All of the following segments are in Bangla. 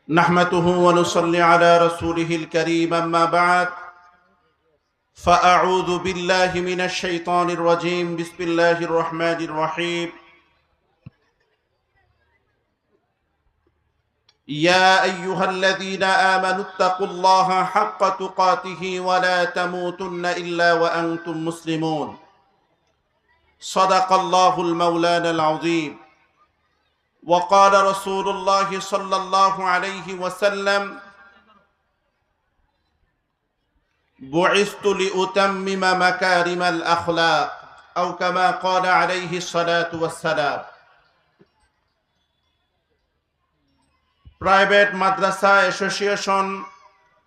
نحمده ونصلي على رسوله الكريم أما بعد فأعوذ بالله من الشيطان الرجيم بسم الله الرحمن الرحيم يا أيها الذين آمنوا اتقوا الله حق تقاته ولا تموتن إلا وأنتم مسلمون صدق الله المولانا العظيم وقال رسول الله صلى الله عليه وسلم بعثت لأتمم مكارم الأخلاق أو كما قال عليه الصلاة والسلام প্রাইভেট মাদ্রাসা অ্যাসোসিয়েশন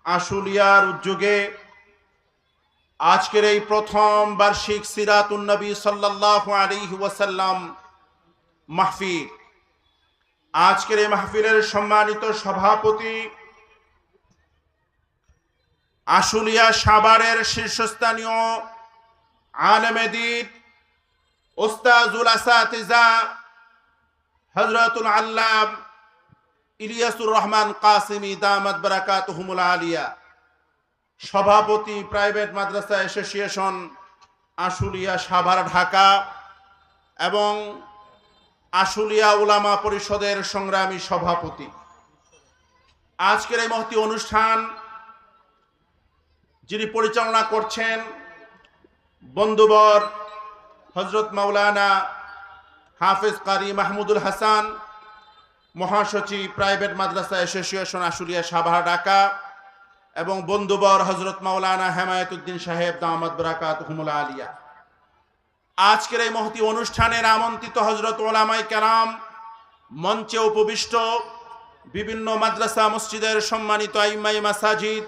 আশুলিয়ার উদ্যোগে আজকের এই প্রথম বার্ষিক সিরাতুন নবী সাল্লাল্লাহু আলাইহি ওয়াসাল্লাম মাহফিল। আজকের এই মাহফিলের সম্মানিত সভাপতি আশুলিয়া সাভারের শীর্ষস্থানীয় আলেমে দ্বীন উস্তাজুল আসাতিজা হযরতুল আল্লাম ইলিয়াসুর রহমান কাসিমি দামাত বারাকাতুহুমুল আলিয়া, সভাপতি প্রাইভেট মাদ্রাসা অ্যাসোসিয়েশন আশুলিয়া সাভার ঢাকা এবং আশুলিয়া উলামা পরিষদের সংগ্রামী সভাপতি। আজকের এই মহতি অনুষ্ঠান যিনি পরিচালনা করছেন বন্ধুবর হযরত মাওলানা হাফেজ কারি মাহমুদুল হাসান, মহাসচিব প্রাইভেট মাদ্রাসা অ্যাসোসিয়েশন আশুলিয়া সাভার ঢাকা এবং বন্ধুবর হযরত মাওলানা হেমায়েতুদ্দিন সাহেব দামাত বারাকাতুহুমুল আলিয়া। আজকের এই মহতি অনুষ্ঠানের আমন্ত্রিত হযরত উলামায়ে কেরাম, মঞ্চে উপবিষ্ট বিভিন্ন মাদ্রাসা মসজিদের সম্মানিত আইম্মায়ে মাসাজিদ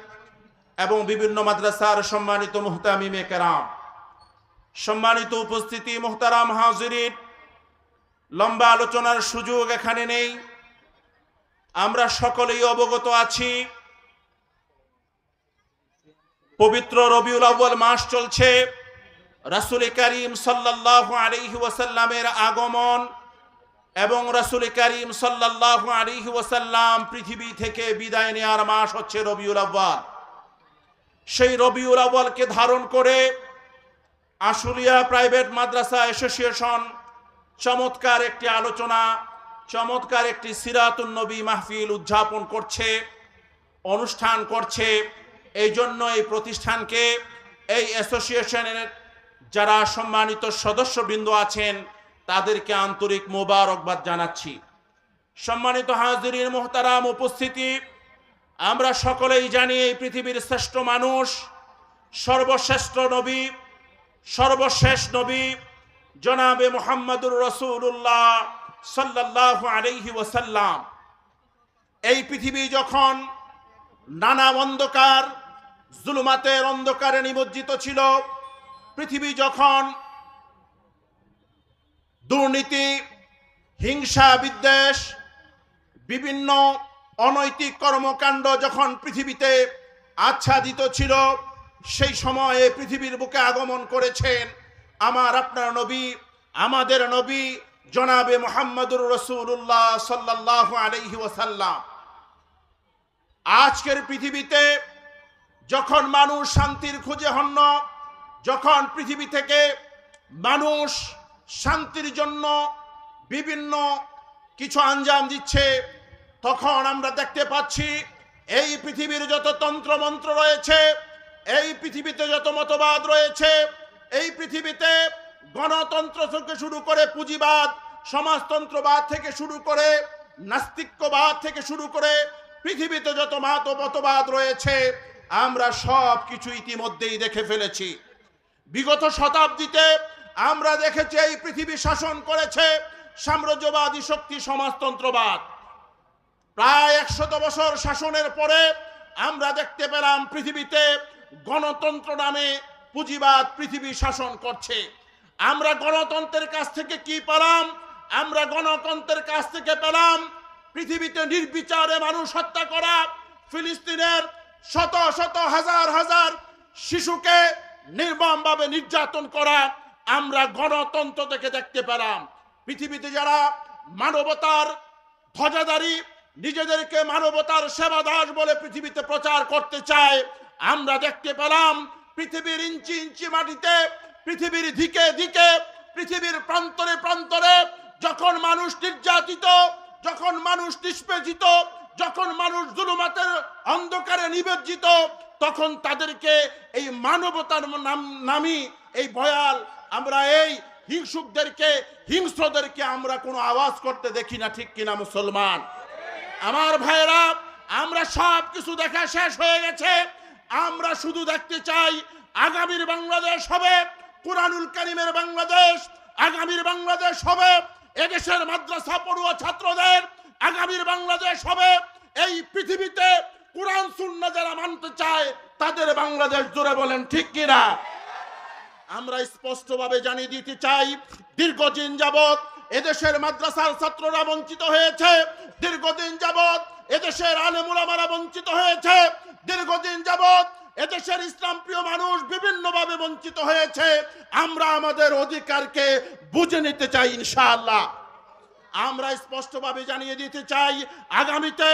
এবং বিভিন্ন মাদ্রাসার সম্মানিত মুহতামিমে কেরাম, সম্মানিত উপস্থিতি, মুহতারাম হাজিরিন, লম্বা আলোচনার সুযোগ এখানে নেই। আমরা সকলেই অবগত আছি পবিত্র রবিউল আউয়াল মাস চলছে, রাসূল করিম সাল্লাল্লাহু আলাইহি ওয়াসাল্লামের আগমন এবং রাসূল করিম সাল্লাল্লাহু আলাইহি ওয়াসাল্লাম পৃথিবী থেকে বিদায় নেওয়ার মাস হচ্ছে রবিউল আউয়াল। সেই রবিউল আউয়ালকে ধারণ করে আশুলিয়া প্রাইভেট মাদ্রাসা অ্যাসোসিয়েশন চমৎকার একটি আলোচনা, চমৎকার একটি সিরাতুন নবী মাহফিল উদযাপন করছে, অনুষ্ঠান করছে। এই জন্য এই প্রতিষ্ঠানকে, এই অ্যাসোসিয়েশনের যারা সম্মানিত সদস্যবৃন্দ আছেন তাদেরকে আন্তরিক মোবারকবাদ জানাচ্ছি। সম্মানিত হাজিরিন, মুহতারাম উপস্থিতি, আমরা সকলেই জানি এই পৃথিবীর শ্রেষ্ঠ মানুষ, সর্বশ্রেষ্ঠ নবী, সর্বশেষ নবী জনাবে মুহাম্মদুর রাসূলুল্লাহ সাল্লাল্লাহু আলাইহি ওয়াসাল্লাম। এই পৃথিবী যখন নানা অন্ধকার, জুলুমাতের অন্ধকারে নিমজ্জিত ছিল, পৃথিবী যখন দুর্নীতি, হিংসা, বিদ্বেষ, বিভিন্ন অনৈতিক কর্মকাণ্ড যখন পৃথিবীতে আচ্ছাদিত ছিল, সেই সময়ে পৃথিবীর বুকে আগমন করেছেন আমার আপনার নবী, আমাদের নবী জনাবে মুহাম্মদুর রাসূলুল্লাহ সাল্লাল্লাহু আলাইহি ওয়াসাল্লাম। আজকের পৃথিবীতে যখন মানুষ শান্তির খোঁজে হন্য, যখন পৃথিবী থেকে মানুষ শান্তির জন্য বিভিন্ন কিছু আঞ্জাম দিচ্ছে, তখন আমরা দেখতে পাচ্ছি এই পৃথিবীর যত তন্ত্রমন্ত্র রয়েছে, এই পৃথিবীতে যত মতবাদ রয়েছে, এই পৃথিবীতে গণতন্ত্র থেকে শুরু করে পুঁজিবাদ, সমাজতন্ত্রবাদ থেকে শুরু করে নাস্তিক্যবাদ থেকে শুরু করে পৃথিবীতে যত মতবাদ রয়েছে, আমরা সব কিছু ইতিমধ্যেই দেখে ফেলেছি। বিগত শতাব্দীতে আমরা দেখেছি এই পৃথিবী শাসন করেছে সাম্রাজ্যবাদী শক্তি, সমাজতন্ত্রবাদ। প্রায় 100 বছর শাসনের পরে আমরা দেখতে পেলাম পৃথিবীতে গণতন্ত্র নামে পুঁজিবাদ পৃথিবী শাসন করছে। আমরা গণতন্ত্রের কাছ থেকে কি পেলাম? আমরা গণতন্ত্রের কাছ থেকে পেলাম পৃথিবীতে নির্বিচারে মানুষ হত্যা করা, ফিলিস্তিনের শত শত হাজার হাজার শিশুকে নির্মমভাবে নির্যাতন করা আমরা গণতন্ত্র থেকে দেখতে পেলাম। পৃথিবীতে যারা মানবতার ধ্বজাধারী, নিজেদেরকে মানবতার সেবা দাস বলে পৃথিবীতে প্রচার করতে চায়। আমরা দেখতে পেলাম পৃথিবীর ইঞ্চি ইঞ্চি মাটিতে, পৃথিবীর দিকে দিকে, পৃথিবীর প্রান্তরে প্রান্তরে যখন মানুষ নির্যাতিত, যখন মানুষ নিষ্পেষিত, যখন মানুষ জুলুমাতের অন্ধকারে নিমজ্জিত, তখন তাদেরকে এই মানবতার নামী এই ভয়াল, আমরা এই হিংসুকদেরকে, হিংস্রদেরকে আমরা কোনো আওয়াজ করতে দেখি না, ঠিক কিনা মুসলমান? আমার ভাইরা, আমরা সব কিছু দেখা শেষ হয়ে গেছে। আমরা শুধু দেখতে চাই আগামীর বাংলাদেশ হবে কুরআনুল কারীমের বাংলাদেশ, আগামীর বাংলাদেশ হবে এদেশের মাদ্রাসা পড়ুয়া ছাত্রদের, আগামীর বাংলাদেশ হবে এই পৃথিবীতে কুরআন সুন্নাহ যারা মানতে চায় তাদের বাংলাদেশ। জোরে বলেন ঠিক কিনা? আমরা স্পষ্টভাবে জানিয়ে দিতে চাই, দীর্ঘদিন যাবত এদেশের মাদ্রাসার ছাত্ররা বঞ্চিত হয়েছে, দীর্ঘদিন যাবত এদেশের আলেম উলামারা বঞ্চিত হয়েছে, দীর্ঘদিন যাবত এদেশের ইসলাম প্রিয় মানুষ বিভিন্নভাবে বঞ্চিত হয়েছে। আমরা আমাদের অধিকারকে বুঝে নিতে চাই ইনশাআল্লাহ। আমরা স্পষ্টভাবে জানিয়ে দিতে চাই, আগামীতে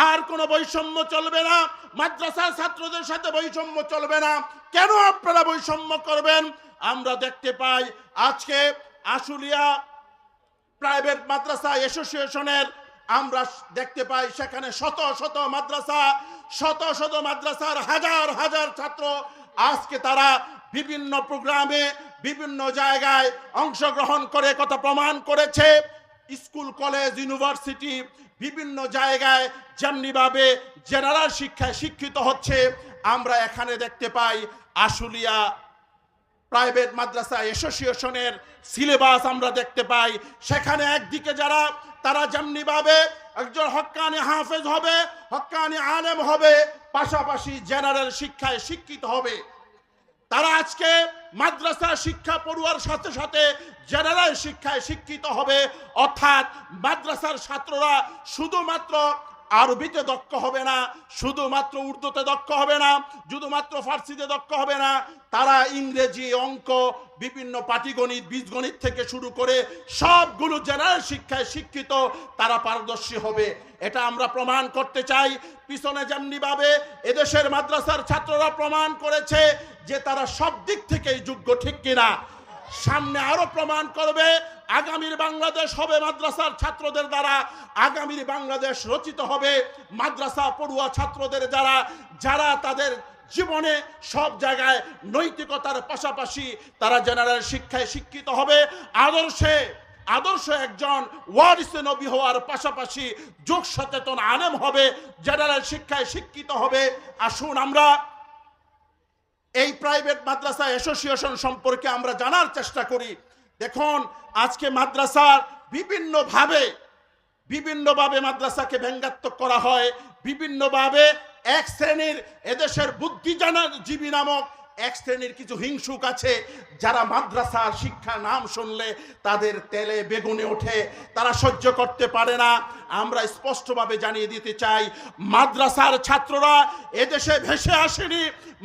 আর কোনো বৈষম্য চলবে না, মাদ্রাসার ছাত্রদের সাথে বৈষম্য চলবে না। কেন আপনারা বৈষম্য করবেন? আমরা দেখতে পাই আজকে আশুলিয়া প্রাইভেট মাদ্রাসা অ্যাসোসিয়েশনের আমরা দেখতে পাই সেখানে শত শত মাদ্রাসা, শত শত মাদ্রাসার হাজার হাজার ছাত্র আজকে তারা বিভিন্ন প্রোগ্রামে বিভিন্ন জায়গায় অংশগ্রহণ করে কথা প্রমাণ করেছে। স্কুল কলেজ ইউনিভার্সিটি বিভিন্ন জায়গায় যেমনিভাবে জেনারেল শিক্ষায় শিক্ষিত হচ্ছে, আমরা এখানে দেখতে পাই আশুলিয়া প্রাইভেট মাদ্রাসা অ্যাসোসিয়েশনের সিলেবাস আমরা দেখতে পাই সেখানে একদিকে যারা তারা যেমনিভাবে একজন হক্কানি হাফেজ হবে, হক্কানি আলেম হবে, পাশাপাশি জেনারেল শিক্ষায় শিক্ষিত হবে। তারা আজকে মাদ্রাসা শিক্ষা পড়ুয়ার সাথে সাথে জেনারেল শিক্ষায় শিক্ষিত হবে, অর্থাৎ মাদ্রাসার ছাত্ররা শুধুমাত্র আরবিতে দক্ষ হবে না, শুধুমাত্র উর্দুতে দক্ষ হবে না, শুধুমাত্র ফার্সিতে দক্ষ হবে না, তারা ইংরেজি, অঙ্ক, বিভিন্ন পাটিগণিত, বীজগণিত থেকে শুরু করে সবগুলো জেনারেল শিক্ষায় শিক্ষিত তারা পারদর্শী হবে। এটা আমরা প্রমাণ করতে চাই। পিছনে যেমনিভাবে এদেশের মাদ্রাসার ছাত্ররা প্রমাণ করেছে যে তারা সব দিক থেকেই যোগ্য, ঠিক কিনা? সামনে আরো প্রমাণ করবে। আগামীর বাংলাদেশ হবে মাদ্রাসার ছাত্রদের দ্বারা, আগামীর বাংলাদেশ রচিত হবে মাদ্রাসা পড়ুয়া ছাত্রদের দ্বারা, যারা তাদের জীবনে সব জায়গায় নৈতিকতার পাশাপাশি তারা জেনারেল শিক্ষায় শিক্ষিত হবে, আদর্শ একজন ওয়ারিসে নবী হওয়ার পাশাপাশি যুগ সচেতন আলেম হবে, জেনারেল শিক্ষায় শিক্ষিত হবে। আসুন আমরা এই প্রাইভেট মাদ্রাসা অ্যাসোসিয়েশন সম্পর্কে আমরা জানার চেষ্টা করি। দেখুন, আজকে মাদ্রাসার বিভিন্নভাবে মাদ্রাসাকে ব্যঙ্গাত্মক করা হয়, বিভিন্নভাবে এক শ্রেণীর এদেশের বুদ্ধিজীবী নামক এক শ্রেণীর কিছু হিংসুক আছে যারা মাদ্রাসার শিক্ষার নাম শুনলে তাদের তেলে বেগুনে ওঠে, তারা সহ্য করতে পারে না। আমরা স্পষ্টভাবে জানিয়ে দিতে চাই, মাদ্রাসার ছাত্ররা এদেশে ভেসে আসেনি,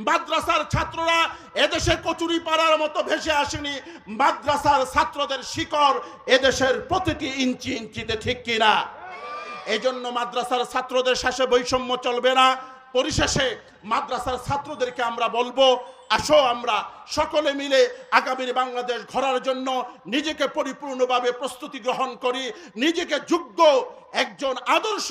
মাদ্রাসার ছাত্ররা এদেশে কচুরি পাড়ার মতো ভেসে আসেনি। মাদ্রাসার ছাত্রদের শিকড় এদেশের প্রতিটি ইঞ্চি ইঞ্চিতে, ঠিক কিনা? এই জন্য মাদ্রাসার ছাত্রদের শেষে বৈষম্য চলবে না। পরিশেষে মাদ্রাসার ছাত্রদেরকে আমরা বলবো, আসো আমরা সকলে মিলে আগামীর বাংলাদেশ গড়ার জন্য নিজেকে পরিপূর্ণভাবে প্রস্তুতি গ্রহণ করি, নিজেকে যোগ্য একজন আদর্শ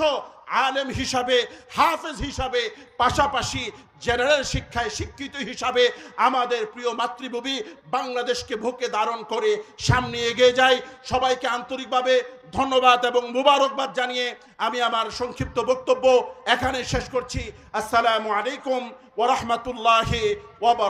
আলেম হিসাবে, হাফেজ হিসাবে, পাশাপাশি জেনারেল শিক্ষায় শিক্ষিত হিসাবে আমাদের প্রিয় মাতৃভূমি বাংলাদেশকে বুকে ধারণ করে সামনে এগিয়ে যাই। সবাইকে আন্তরিকভাবে ধন্যবাদ এবং মুবারকবাদ জানিয়ে আমি আমার সংক্ষিপ্ত বক্তব্য এখানে শেষ করছি। আসসালামু আলাইকুম ওয়া রাহমাতুল্লাহি ওয়া বারাকাতুহু।